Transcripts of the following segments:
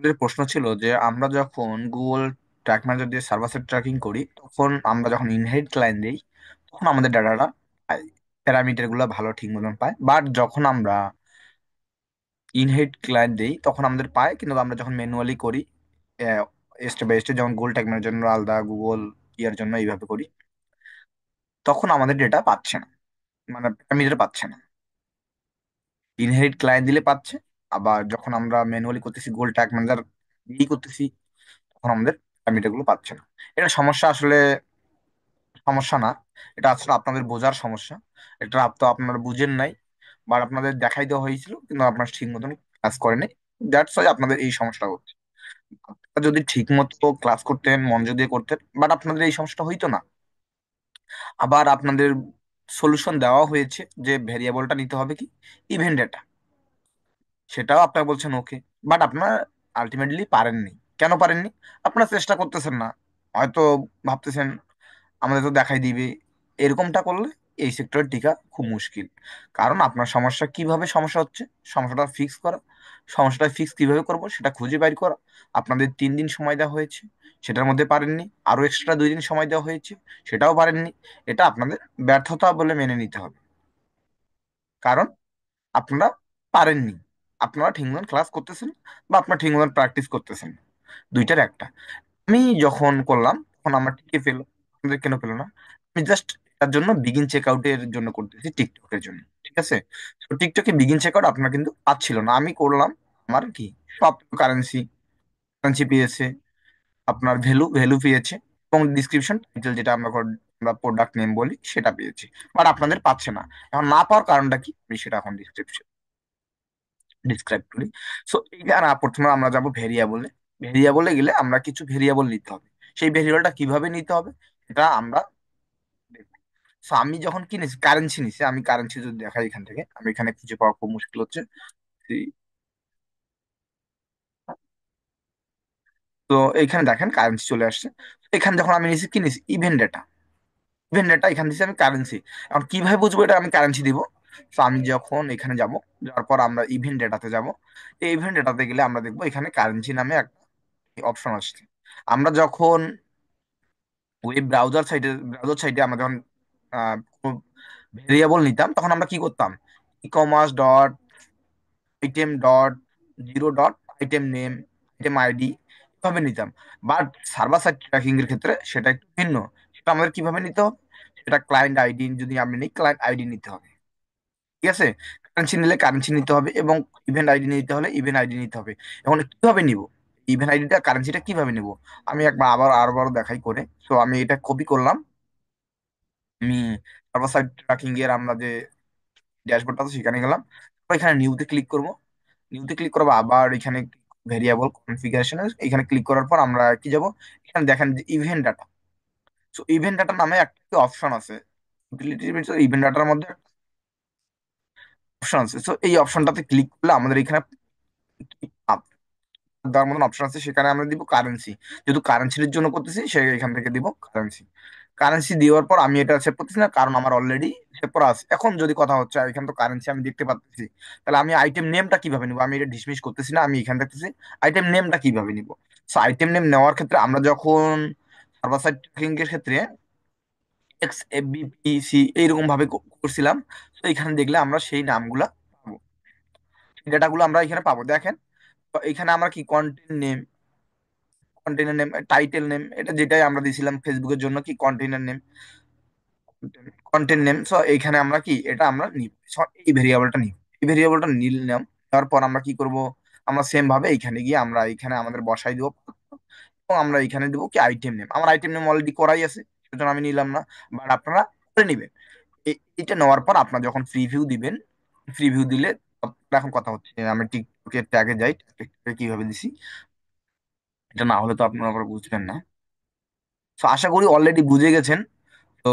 আমাদের প্রশ্ন ছিল যে আমরা যখন গুগল ট্র্যাক ম্যানেজার দিয়ে সার্ভার সাইড ট্র্যাকিং করি, তখন আমরা যখন ইনহেরিট ক্লায়েন্ট দিই, তখন আমাদের ডাটাটা প্যারামিটার গুলো ভালো ঠিক মতন পায়। বাট যখন আমরা ইনহেরিট ক্লায়েন্ট দিই তখন আমাদের পায়, কিন্তু আমরা যখন ম্যানুয়ালি করি স্টেপ বাই স্টেপ, যেমন গুগল ট্যাগ ম্যানেজার জন্য আলাদা, গুগল ইয়ার জন্য এইভাবে করি, তখন আমাদের ডেটা পাচ্ছে না, মানে প্যারামিটার পাচ্ছে না। ইনহেরিট ক্লায়েন্ট দিলে পাচ্ছে, আবার যখন আমরা ম্যানুয়ালি করতেছি গুগল ট্যাগ ম্যানেজার দিয়েই করতেছি, তখন আমাদের প্যারামিটার গুলো পাচ্ছে না। এটা সমস্যা আসলে, সমস্যা না, এটা আসলে আপনাদের বোঝার সমস্যা। এটা তো আপনারা বুঝেন নাই, বা আপনাদের দেখাই দেওয়া হয়েছিল কিন্তু আপনারা ঠিক মতন ক্লাস করেন নাই। দ্যাটস ওয়াই আপনাদের এই সমস্যাটা হচ্ছে। আপনারা যদি ঠিক মতো ক্লাস করতেন, মনোযোগ দিয়ে করতেন, বাট আপনাদের এই সমস্যাটা হইতো না। আবার আপনাদের সলিউশন দেওয়া হয়েছে যে ভেরিয়েবলটা নিতে হবে কি, ইভেন্ট ডেটা, সেটাও আপনারা বলছেন ওকে, বাট আপনারা আলটিমেটলি পারেননি। কেন পারেননি? আপনারা চেষ্টা করতেছেন না, হয়তো ভাবতেছেন আমাদের তো দেখাই দিবে। এরকমটা করলে এই সেক্টরে টিকা খুব মুশকিল। কারণ আপনার সমস্যা কিভাবে সমস্যা হচ্ছে, সমস্যাটা ফিক্স করা, সমস্যাটা ফিক্স কিভাবে করব সেটা খুঁজে বাইর করা। আপনাদের 3 দিন সময় দেওয়া হয়েছে, সেটার মধ্যে পারেননি। আরো এক্সট্রা 2 দিন সময় দেওয়া হয়েছে, সেটাও পারেননি। এটা আপনাদের ব্যর্থতা বলে মেনে নিতে হবে। কারণ আপনারা পারেননি, আপনারা ঠিক মতন ক্লাস করতেছেন বা আপনারা ঠিক মতন প্র্যাকটিস করতেছেন না। দুইটার একটা। আমি যখন করলাম তখন আমার টিকে পেলো, আপনাদের কেন পেলো না? আমি জাস্ট তার জন্য বিগিন চেক আউটের জন্য করতেছি, টিকটকের জন্য, ঠিক আছে? তো টিকটকে বিগিন চেক আউট আপনার কিন্তু পাচ্ছিল না, আমি করলাম। আমার কি সব কারেন্সি, কারেন্সি পেয়েছে, আপনার ভ্যালু ভ্যালু পেয়েছে, এবং ডিসক্রিপশন টাইটেল, যেটা আমরা প্রোডাক্ট নেম বলি, সেটা পেয়েছি। বাট আপনাদের পাচ্ছে না। এখন না পাওয়ার কারণটা কি, আমি সেটা এখন ডিসক্রাইব করি। সো এইখানে প্রথমে আমরা যাব ভেরিয়েবলে। ভেরিয়েবলে গেলে আমরা কিছু ভেরিয়েবল নিতে হবে। সেই ভেরিয়েবলটা কিভাবে নিতে হবে এটা আমরা দেখবো। সো আমি যখন কিনেছি কারেন্সি নিছি, আমি কারেন্সি যদি দেখাই এখান থেকে, আমি এখানে খুঁজে পাওয়া খুব মুশকিল হচ্ছে। তো এইখানে দেখেন কারেন্সি চলে আসছে। এখানে যখন আমি নিছি, কিনেছি ইভেন্ট ডেটা, ইভেন্ট ডেটা এখানে দিচ্ছি আমি কারেন্সি। এখন কিভাবে বুঝবো এটা আমি কারেন্সি দিব? তো আমি যখন এখানে যাব, যাওয়ার পর আমরা ইভেন্ট ডেটাতে যাব। এই ইভেন্ট ডেটাতে গেলে আমরা দেখবো এখানে কারেন্সি নামে একটা অপশন আসছে। আমরা যখন ওয়েব ব্রাউজার সাইটে আমরা যখন ভেরিয়েবল নিতাম, তখন আমরা কি করতাম? Ecommerce dot item dot zero dot item name, item ID, এভাবে নিতাম। বাট সার্ভার সাইড ট্র্যাকিং এর ক্ষেত্রে সেটা একটু ভিন্ন। সেটা আমাদের কিভাবে নিতে হবে? সেটা ক্লায়েন্ট আইডি, যদি আমি নিই ক্লায়েন্ট আইডি নিতে হবে, ঠিক আছে? কারেন্সি নিলে কারেন্সি নিতে হবে, এবং ইভেন্ট আইডি নিতে হলে ইভেন্ট আইডি নিতে হবে। এখন কিভাবে নিব ইভেন্ট আইডিটা, কারেন্সিটা কিভাবে নিব? আমি একবার আরবারও দেখাই করে। তো আমি এটা কপি করলাম। আমি সার্ভার সাইড ট্র্যাকিং এর আমরা যে ড্যাশবোর্ডটা আছে সেখানে গেলাম। তারপর এখানে নিউতে ক্লিক করব। নিউতে ক্লিক করবো, আবার এখানে ভেরিয়েবল কনফিগারেশন, এখানে ক্লিক করার পর আমরা কি যাব, এখানে দেখেন যে event data. So event data নামে একটা অপশন আছে, ইউটিলিটির ভিতরে ইভেন্ট ডাটার মধ্যে অপশন আছে। সো এই অপশনটাতে ক্লিক করলে আমাদের এখানে দেওয়ার মতন অপশন আছে, সেখানে আমরা দিব কারেন্সি। যেহেতু কারেন্সির জন্য করতেছি, সে এখান থেকে দিব কারেন্সি। কারেন্সি দেওয়ার পর আমি এটা সেভ করতেছি না, কারণ আমার অলরেডি সেভ করা আছে। এখন যদি কথা হচ্ছে, এখানে তো কারেন্সি আমি দেখতে পাচ্ছি, তাহলে আমি আইটেম নেমটা কিভাবে নিব? আমি এটা ডিসমিস করতেছি না, আমি এখানে দেখতেছি আইটেম নেমটা কিভাবে নিব। সো আইটেম নেম নেওয়ার ক্ষেত্রে আমরা যখন সার্ভার সাইড ট্র্যাকিং এর ক্ষেত্রে এক্স এফবিপিসি এইরকম ভাবে করছিলাম, তো এখানে দেখলে আমরা সেই নামগুলা পাবো, ডেটাগুলো আমরা এখানে পাবো। দেখেন, তো এখানে আমরা কি content name, container name, title name, এটা যেটাই আমরা দিয়েছিলাম ফেসবুকের জন্য, কি container name, content name. So এইখানে আমরা কি এটা আমরা নিব। So, এই ভেরিয়েবলটা নিব, এই ভেরিয়েবলটা নিলাম। তারপর আমরা কি করব? আমরা সেম ভাবে এইখানে গিয়ে আমরা এখানে আমাদের বসাই দিব, এবং আমরা এখানে দেবো কি আইটেম নেম। আমার আইটেম নেম অলরেডি করাই আছে, সেজন্য আমি নিলাম না, বাট আপনারা করে নিবেন। এইটা নেওয়ার পর আপনার যখন ফ্রি ভিউ দিবেন, ফ্রি ভিউ দিলে, এখন কথা হচ্ছে আমি টিকটকের ট্যাগে যাই, টিকটকে কিভাবে দিছি, এটা না হলে তো আপনারা আবার বুঝবেন না। তো আশা করি অলরেডি বুঝে গেছেন। তো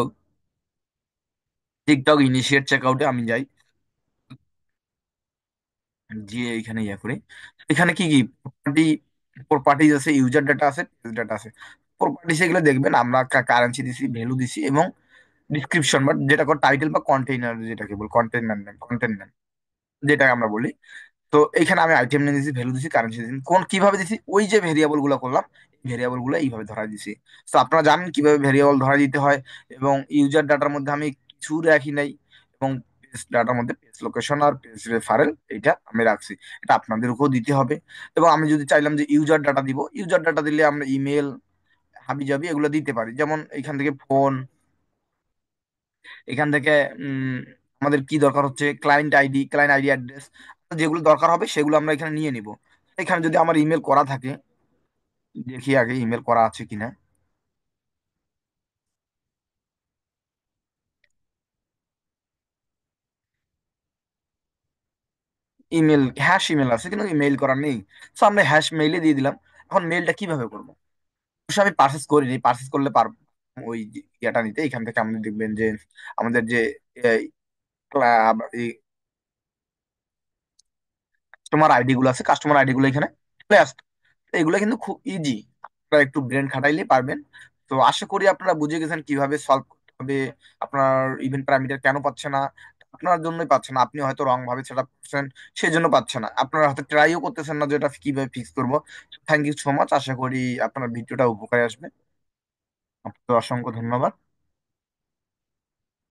টিকটক ইনিশিয়েট চেকআউটে আমি যাই, গিয়ে এখানে ইয়া করি। এখানে কি কি প্রপার্টি, প্রপার্টিজ আছে, ইউজার ডাটা আছে, ডাটা আছে। প্রপার্টিস এগুলো দেখবেন আমরা কারেন্সি দিছি, ভ্যালু দিছি, এবং ডিসক্রিপশন বা যেটা টাইটেল বা কন্টেইনার, যেটাকে বল কন্টেইনার নেম, কন্টেন্ট নেম যেটা আমরা বলি, তো এইখানে আমি আইটেম নেম দিছি, ভ্যালু দিছি, কারেন্সি দিছি, কোন কিভাবে দিছি, ওই যে ভেরিয়েবল গুলো করলাম, ভেরিয়েবল গুলো এইভাবে ধরা দিছি। তো আপনারা জানেন কিভাবে ভেরিয়েবল ধরা দিতে হয়। এবং ইউজার ডাটার মধ্যে আমি কিছু রাখি নাই, এবং পেজ ডাটার মধ্যে পেজ লোকেশন আর পেজ রেফারেল এটা আমি রাখছি। এটা আপনাদেরকেও দিতে হবে। এবং আমি যদি চাইলাম যে ইউজার ডাটা দিব, ইউজার ডাটা দিলে আমরা ইমেল, হাবি জাবি এগুলো দিতে পারি। যেমন এখান থেকে ফোন, এখান থেকে উম, আমাদের কি দরকার হচ্ছে ক্লায়েন্ট আইডি অ্যাড্রেস, যেগুলো দরকার হবে সেগুলো আমরা এখানে নিয়ে নিব। এখানে যদি আমার ইমেল করা থাকে, দেখি আগে ইমেল করা আছে কিনা। ইমেল, হ্যাশ ইমেল আছে কিন্তু ইমেল করা নেই। তো আমরা হ্যাশ মেইলে দিয়ে দিলাম। এখন মেইলটা কিভাবে করবো? অবশ্যই আমি পারচেস করিনি, পারচেস করলে পারবো ওই ইয়েটা নিতে। এখান থেকে আপনি দেখবেন যে আমাদের যে কাস্টমার আইডি গুলো আছে, কাস্টমার আইডি গুলো এখানে চলে আসছে। তো এগুলো কিন্তু খুব ইজি, আপনারা একটু ব্রেন খাটাইলেই পারবেন। তো আশা করি আপনারা বুঝে গেছেন কিভাবে সলভ করতে হবে। আপনার ইভেন্ট প্যারামিটার কেন পাচ্ছে না, আপনার জন্যই পাচ্ছে না, আপনি হয়তো রং ভাবে সেট আপ করছেন, সেই জন্য পাচ্ছে না। আপনারা হয়তো ট্রাইও করতেছেন না যে এটা কিভাবে ফিক্স করবো। থ্যাংক ইউ সো মাচ, আশা করি আপনার ভিডিওটা উপকারে আসবে। আপনাকে অসংখ্য ধন্যবাদ।